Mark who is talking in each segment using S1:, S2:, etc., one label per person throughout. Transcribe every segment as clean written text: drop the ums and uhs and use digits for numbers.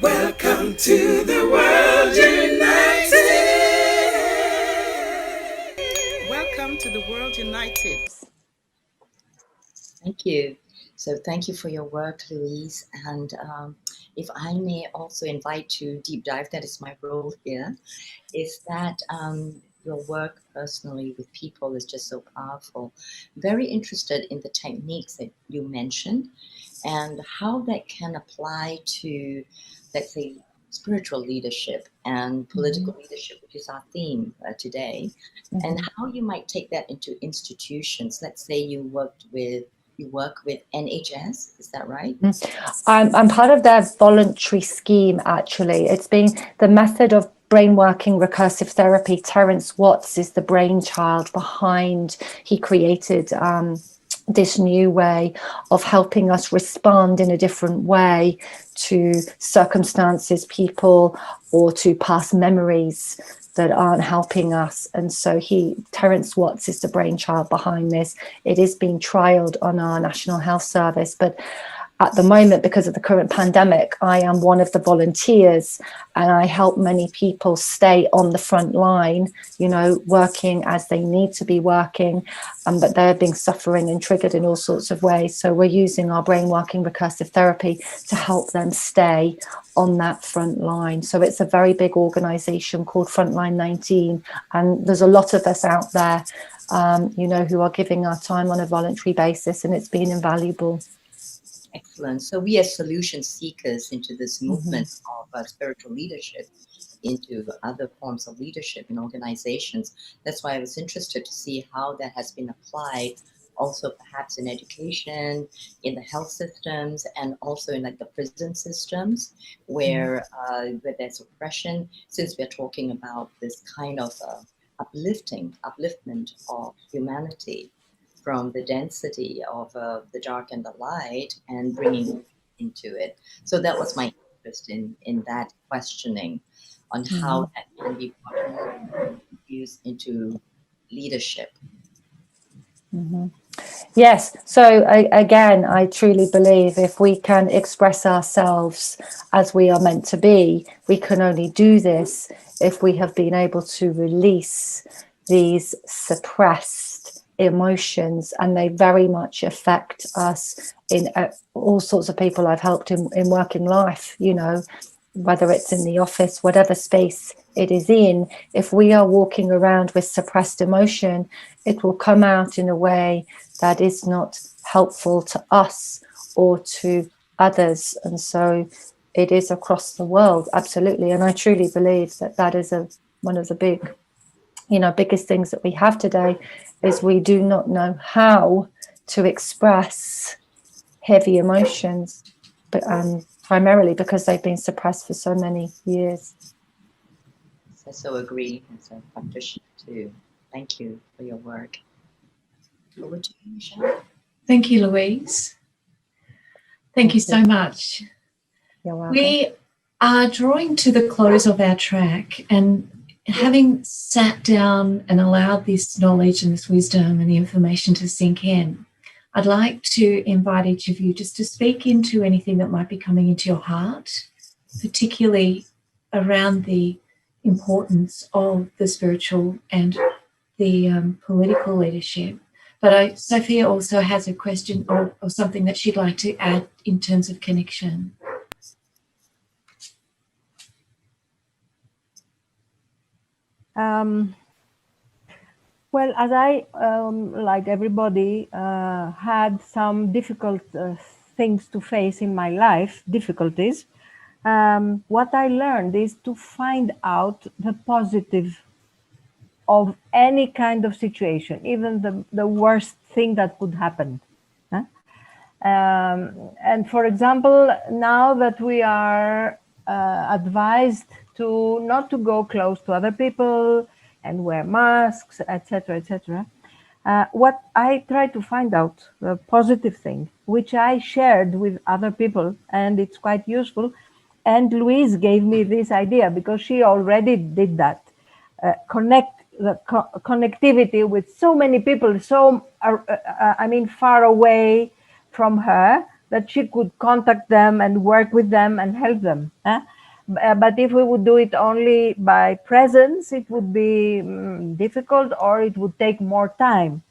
S1: Welcome to the World United. Welcome to the World United.
S2: Thank you. So thank you for your work, Louise. And if I may also invite to deep dive, that is my role here, is that your work personally with people is just so powerful. Very interested in the techniques that you mentioned and how that can apply to, let's say, spiritual leadership and political leadership, which is our theme today, and how you might take that into institutions. Let's say you work with NHS, is that right?
S3: I'm part of their voluntary scheme, actually. It's been the method of brain working recursive therapy. Terence Watts is the brainchild behind. He created this new way of helping us respond in a different way to circumstances, people, or to past memories that aren't helping us. And so Terence Watts is the brainchild behind this. It is being trialed on our National Health Service, but at the moment, because of the current pandemic, I am one of the volunteers and I help many people stay on the front line, working as they need to be working, but they're being suffering and triggered in all sorts of ways. So we're using our brain working recursive therapy to help them stay on that front line. So it's a very big organization called Frontline 19. And there's a lot of us out there, who are giving our time on a voluntary basis, and it's been invaluable.
S2: Excellent. So we are solution seekers into this movement of spiritual leadership, into other forms of leadership in organizations. That's why I was interested to see how that has been applied also perhaps in education, in the health systems, and also in like the prison systems where there's oppression, since we're talking about this kind of upliftment of humanity from the density of the dark and the light and bringing into it. So that was my interest in that questioning on how that can be used into leadership.
S3: Yes. So again, I truly believe if we can express ourselves as we are meant to be, we can only do this if we have been able to release these suppressed emotions, and they very much affect us in all sorts of people I've helped in working life, whether it's in the office, whatever space it is in. If we are walking around with suppressed emotion, it will come out in a way that is not helpful to us or to others. And so it is across the world, absolutely. And I truly believe that is one of the biggest things that we have today, is we do not know how to express heavy emotions, but primarily because they've been suppressed for so many years.
S2: I so agree as a practitioner too. Thank you for your work. Over to you, Michelle.
S4: Thank you, Louise. Thank you so much.
S3: You're welcome.
S4: We are drawing to the close of our track, and having sat down and allowed this knowledge and this wisdom and the information to sink in, I'd like to invite each of you just to speak into anything that might be coming into your heart, particularly around the importance of the spiritual and the political leadership. But Sophia also has a question or something that she'd like to add in terms of connection.
S5: Well, as I, like everybody, had some difficult things to face in my life, difficulties, what I learned is to find out the positive of any kind of situation, even the worst thing that could happen. And for example, now that we are advised to not to go close to other people and wear masks, etc., etc., what I try to find out, the positive thing, which I shared with other people, and it's quite useful. And Louise gave me this idea because she already did that. Connectivity with so many people, far away from her, that she could contact them and work with them and help them. But if we would do it only by presence, it would be difficult, or it would take more time.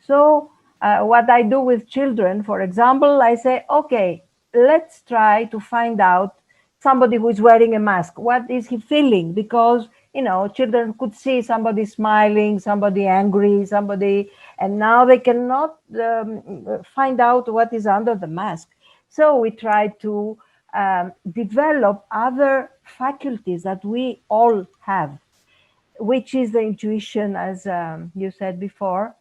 S5: So what I do with children, for example, I say, okay, let's try to find out somebody who is wearing a mask. What is he feeling? Because, you know, children could see somebody smiling, somebody angry, somebody, and now they cannot find out what is under the mask. So we try to develop other faculties that we all have, which is the intuition, as you said before,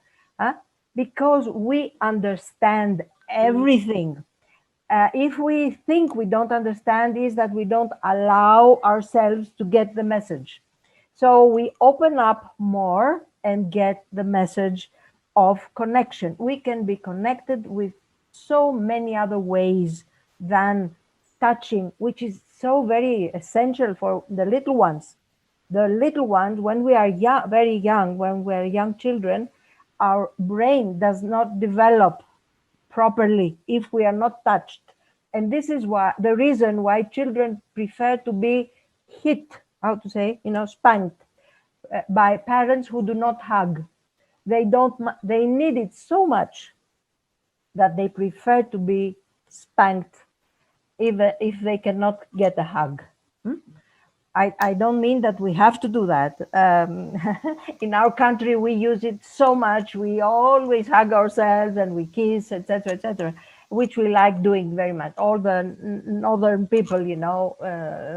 S5: because we understand everything. If we think we don't understand, is that we don't allow ourselves to get the message. So we open up more and get the message of connection. We can be connected with so many other ways than touching, which is so very essential for the little ones. The little ones, when we are young, very young, when we're young children, our brain does not develop properly if we are not touched. And this is why the reason why children prefer to be hit, how to say, spanked by parents who do not hug. They need it so much that they prefer to be spanked even if they cannot get a hug. I don't mean that we have to do that. In our country, we use it so much. We always hug ourselves and we kiss, etc., which we like doing very much. All the northern people,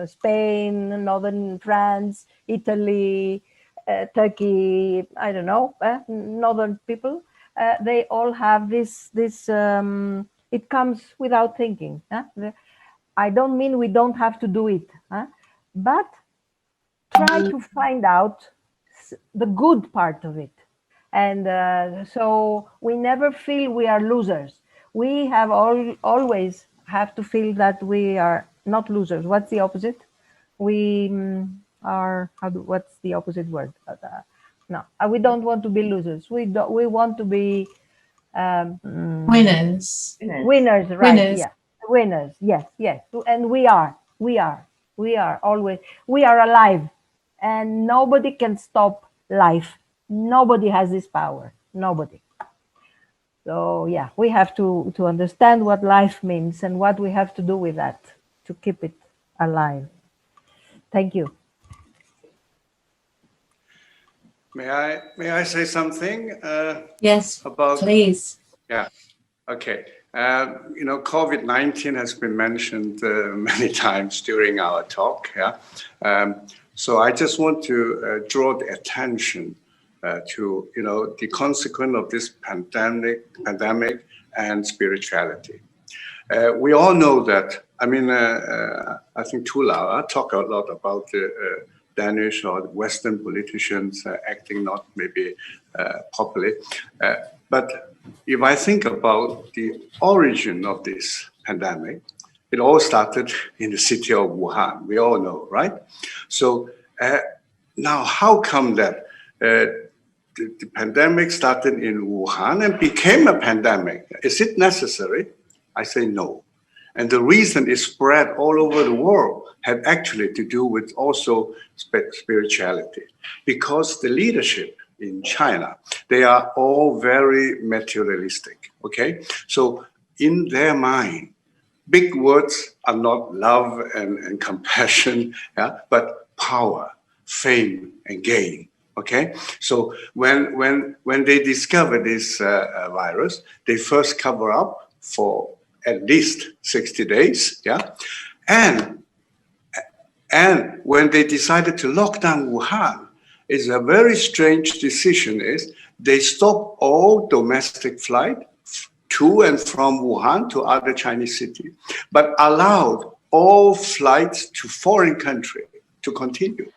S5: Spain, northern France, Italy, Turkey, I don't know, northern people, they all have this, it comes without thinking. I don't mean we don't have to do it, but try to find out the good part of it. And so we never feel we are losers. We have always have to feel that we are not losers. What's the opposite? We are, what's the opposite word? No, we don't want to be losers. We want to be
S4: winners.
S5: Winners, right? Winners. Yeah, winners. Yes, and we are always, we are alive, and nobody can stop life. Nobody has this power. Nobody. So yeah, we have to understand what life means and what we have to do with that to keep it alive. Thank you.
S6: May I say something?
S4: Yes,
S6: about,
S4: please.
S6: Yeah, okay. COVID-19 has been mentioned many times during our talk. Yeah. So I just want to draw the attention to the consequence of this pandemic and spirituality. We all know that. I mean, I think Tula talked a lot about the Danish or Western politicians acting not maybe properly. But if I think about the origin of this pandemic, it all started in the city of Wuhan. We all know, right? So now how come that the pandemic started in Wuhan and became a pandemic? Is it necessary? I say no. And the reason it spread all over the world had actually to do with also spirituality, because the leadership in China, they are all very materialistic, okay? So in their mind, big words are not love and compassion, yeah, but power, fame, and gain, okay? So when they discovered this virus, they first cover up for at least 60 days, yeah? And when they decided to lock down Wuhan, it's a very strange decision is they stopped all domestic flight to and from Wuhan to other Chinese cities, but allowed all flights to foreign country to continue.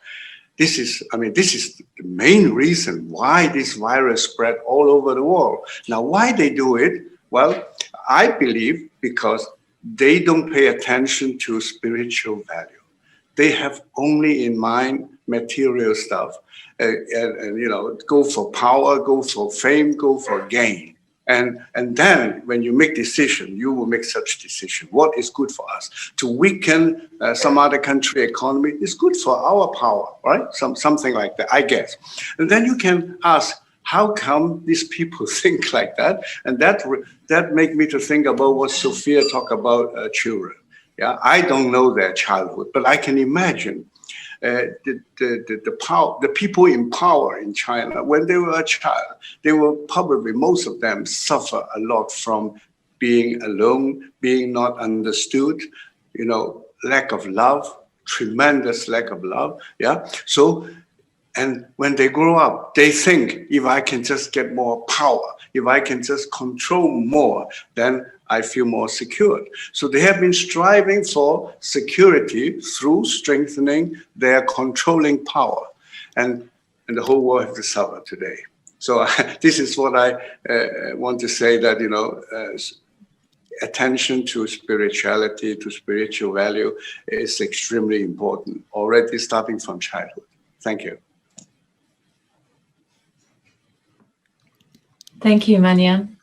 S6: This is the main reason why this virus spread all over the world. Now, why they do it? Well, I believe because they don't pay attention to spiritual value. They have only in mind material stuff, and go for power, go for fame, go for gain. And then when you make decision, you will make such decision. What is good for us? To weaken some other country economy is good for our power, right? Something like that, I guess. And then you can ask, how come these people think like that? And that make me to think about what Sofia talked about children. Yeah, I don't know their childhood, but I can imagine the people in power in China, when they were a child, they will probably, most of them, suffer a lot from being alone, being not understood, lack of love, tremendous lack of love. Yeah. So, and when they grow up, they think, if I can just get more power, if I can just control more, then I feel more secure. So they have been striving for security through strengthening their controlling power. And the whole world has to suffer today. So this is what I want to say, that, attention to spirituality, to spiritual value is extremely important, already starting from childhood. Thank you.
S4: Thank you, Manyan.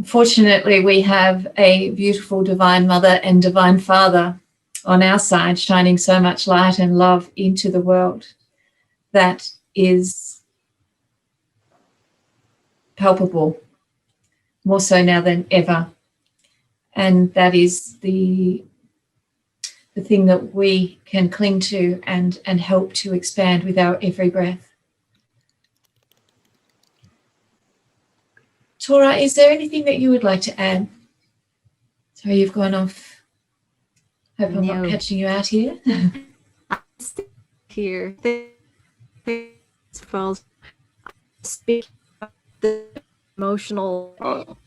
S4: Fortunately, we have a beautiful Divine Mother and Divine Father on our side, shining so much light and love into the world that is palpable, more so now than ever. And that is the thing that we can cling to and help to expand with our every breath. Tora, is there anything that you would like to add? Sorry, you've gone off. Hope I'm not catching you out here.
S7: Here, speak the emotional.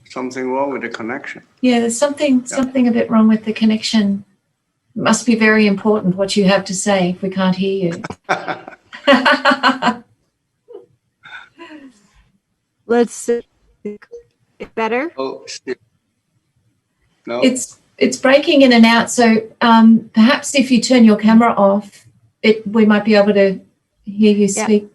S6: Something wrong with the connection.
S4: Yeah, there's something a bit wrong with the connection. It must be very important what you have to say if we can't hear you.
S7: Let's see. Better?
S6: Oh, still. No.
S4: It's breaking in and out. So perhaps if you turn your camera off, we might be able to hear you speak.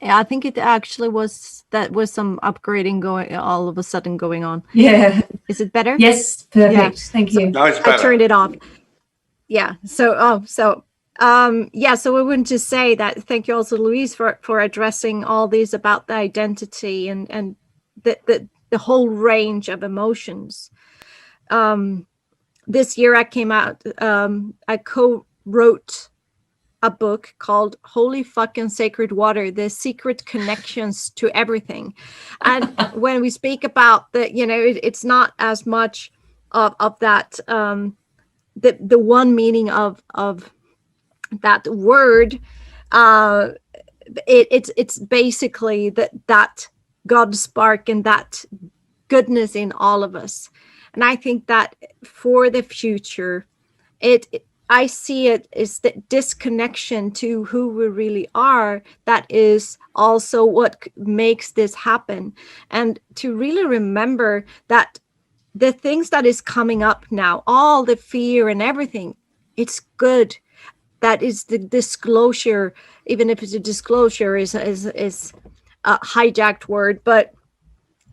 S7: Yeah, I think it actually was some upgrading all of a sudden going on.
S4: Yeah.
S7: Is it better?
S4: Yes, perfect. Yeah. Thank you.
S6: Now it's better.
S7: I turned it off. Yeah. So we wouldn't just say that. Thank you also, Louise, for addressing all these about the identity and the whole range of emotions. This year I came out, I co-wrote a book called Holy Fucking Sacred Water, The Secret Connections to Everything. And when we speak about it's not as much of that, the one meaning of that word, it's basically that God spark and that goodness in all of us. And I think that for the future, I see it as the disconnection to who we really are. That is also what makes this happen. And to really remember that the things that is coming up now, all the fear and everything, it's good. That is the disclosure, even if it's a disclosure is a hijacked word, but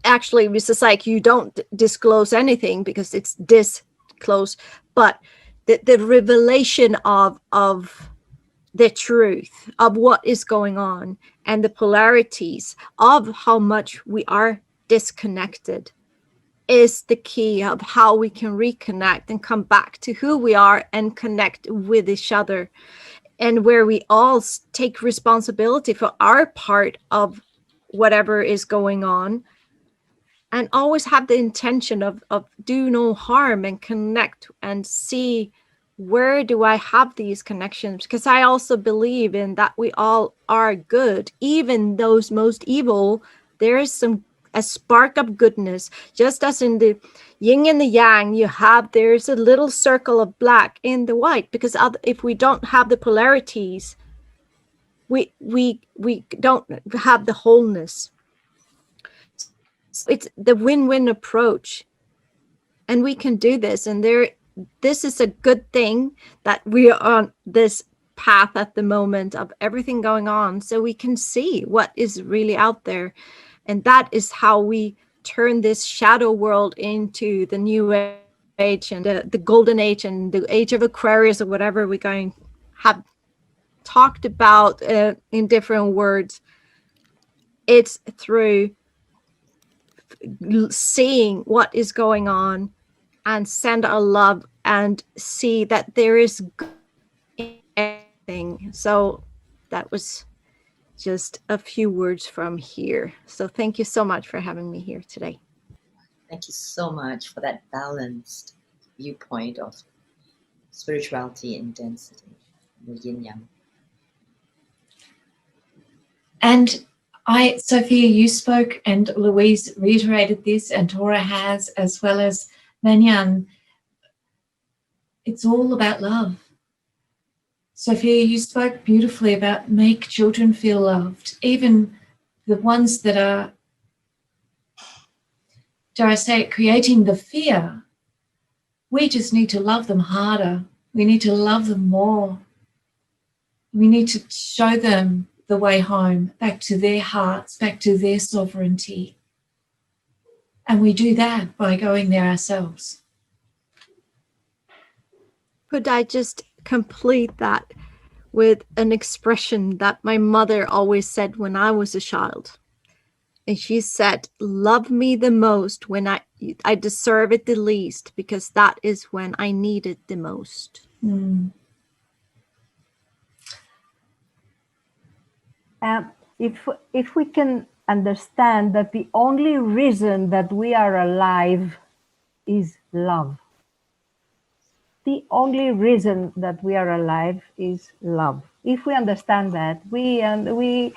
S7: actually it's just like you don't disclose anything because it's disclosed, but the revelation of the truth of what is going on and the polarities of how much we are disconnected is the key of how we can reconnect and come back to who we are and connect with each other, and where we all take responsibility for our part of whatever is going on, and always have the intention of do no harm and connect and see where do I have these connections, because I also believe in that we all are good, even those most evil. There is a spark of goodness, just as in the yin and the yang, there's a little circle of black in the white, because if we don't have the polarities, we don't have the wholeness. So it's the win-win approach, and we can do this. And this is a good thing that we are on this path at the moment of everything going on, so we can see what is really out there. And that is how we turn this shadow world into the new age and the golden age and the age of Aquarius, or whatever we're going to have talked about in different words. It's through seeing what is going on and send our love and see that there is good in everything. So that was just a few words from here. So thank you so much for having me here today.
S2: Thank you so much for that balanced viewpoint of spirituality and density, the yin yang.
S4: And Sophia, you spoke, and Louise reiterated this, and Tora has, as well as Manyan. It's all about love. Sophia, you spoke beautifully about make children feel loved, even the ones that are, dare I say it, creating the fear. We just need to love them harder. We need to love them more. We need to show them the way home, back to their hearts, back to their sovereignty. And we do that by going there ourselves.
S7: Could I just complete that with an expression that my mother always said when I was a child? And she said, love me the most when I deserve it the least, because that is when I need it the most.
S4: Mm.
S5: If we can understand that the only reason that we are alive is love. The only reason that we are alive is love. If we understand that, I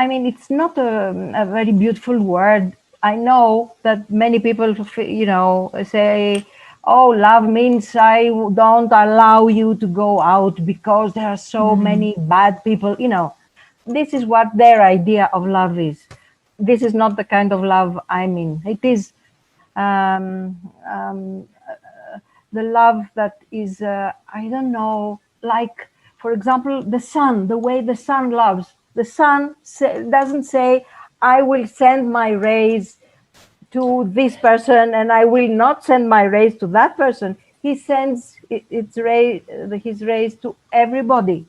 S5: mean, it's not a very beautiful word. I know that many people, say, oh, love means I don't allow you to go out because there are so many bad people, This is what their idea of love is. This is not the kind of love I mean. It is the love that is, I don't know, like, for example, the sun, the way the sun loves. The sun doesn't say, I will send my rays to this person and I will not send my rays to that person. He sends his rays to everybody.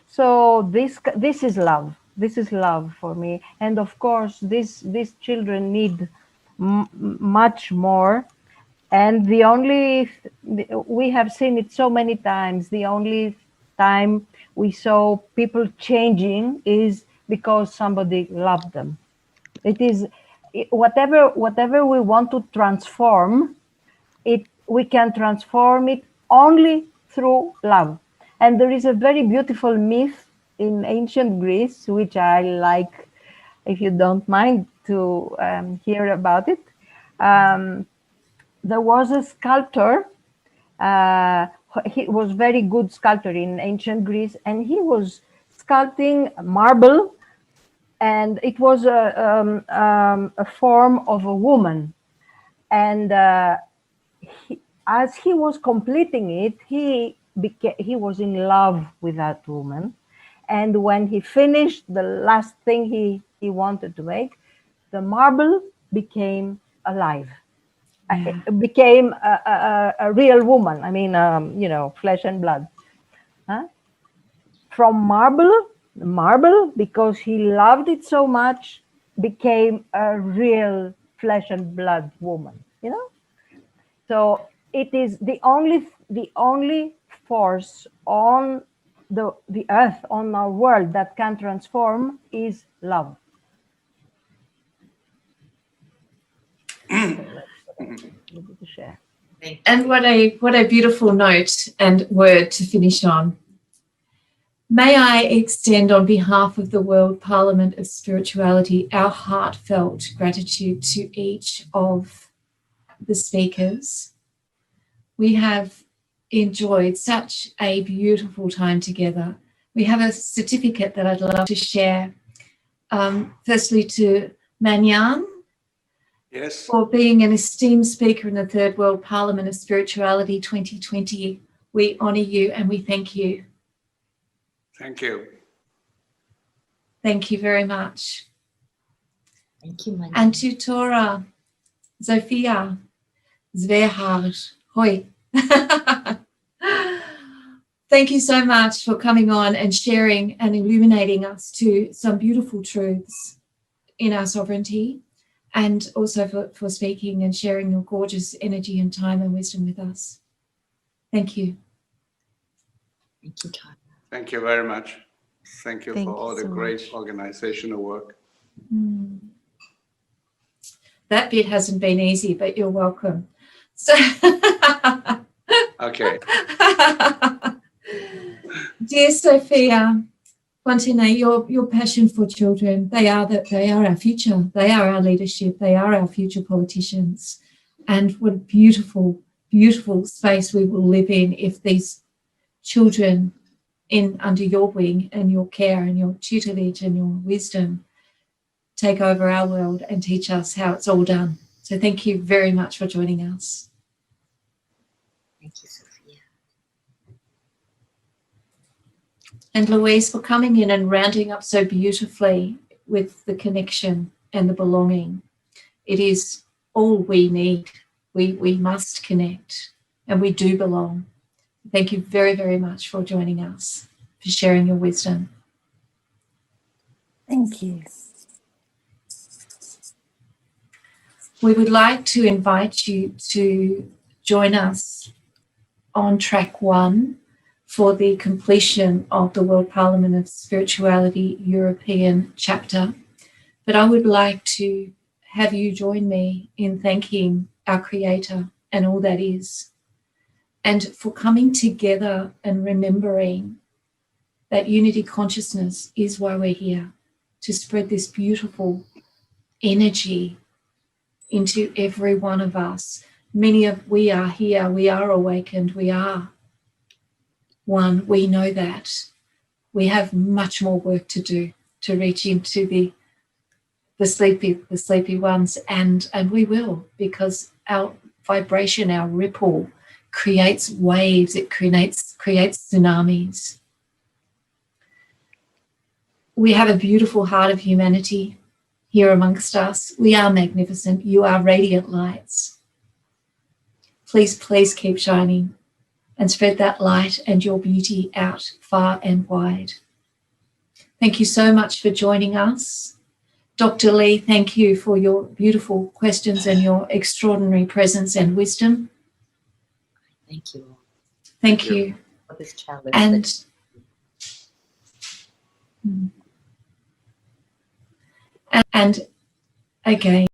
S5: So this is love. This is love for me. And of course, these children need much more. And we have seen it so many times. The only time we saw people changing is because somebody loved them. It is whatever we want to transform, we can transform it only through love. And there is a very beautiful myth in ancient Greece, which I like, if you don't mind, to hear about it. There was a sculptor. He was very good sculptor in ancient Greece, and he was sculpting marble, and it was a form of a woman. And as he was completing it, he was in love with that woman. And when he finished the last thing he wanted to make, the marble became alive. Yeah. It became a real woman. I mean, flesh and blood. Huh? From marble, because he loved it so much, became a real flesh and blood woman. So it is the only force on the earth, on our world, that can transform is love.
S4: And what a beautiful note and word to finish on. May I extend on behalf of the World Parliament of Spirituality our heartfelt gratitude to each of the speakers. We have enjoyed such a beautiful time together. We have a certificate that I'd love to share. Firstly to Manyan.
S6: Yes.
S4: For being an esteemed speaker in the Third World Parliament of Spirituality 2020. We honour you and we thank you.
S6: Thank you.
S4: Thank you very much.
S2: Thank you, Manyan.
S4: And to Tora, Sofia, Svehard, hoi. Thank you so much for coming on and sharing and illuminating us to some beautiful truths in our sovereignty, and also for speaking and sharing your gorgeous energy and time and wisdom with us. Thank you.
S2: Thank you, Tara.
S6: Thank you very much. Thank you
S7: Thank
S6: for
S7: you
S6: all the
S7: so
S6: great
S7: much.
S6: organizational work.
S4: That bit hasn't been easy, but you're welcome. So
S6: Okay.
S4: Dear Sofia Foteina, your passion for children, they are our future. They are our leadership. They are our future politicians. And what a beautiful, beautiful space we will live in if these children under your wing and your care and your tutelage and your wisdom take over our world and teach us how it's all done. So thank you very much for joining us.
S2: Thank you, Sofia.
S4: And Louise, for coming in and rounding up so beautifully with the connection and the belonging. It is all we need. We must connect, and we do belong. Thank you very, very much for joining us, for sharing your wisdom.
S3: Thank you.
S4: We would like to invite you to join us on track 1 for the completion of the World Parliament of Spirituality European chapter. But I would like to have you join me in thanking our Creator and all that is, and for coming together and remembering that unity consciousness is why we're here, to spread this beautiful energy into every one of us. We are here, we are awakened, we are one, we know that. We have much more work to do to reach into the sleepy ones, and we will, because our vibration, our ripple creates waves, it creates tsunamis. We have a beautiful heart of humanity here amongst us. We are magnificent. You are radiant lights. Please, please keep shining and spread that light and your beauty out far and wide. Thank you so much for joining us. Dr. Lee, thank you for your beautiful questions and your extraordinary presence and wisdom.
S2: Thank you.
S4: Thank you.
S2: For this challenge. And
S4: again,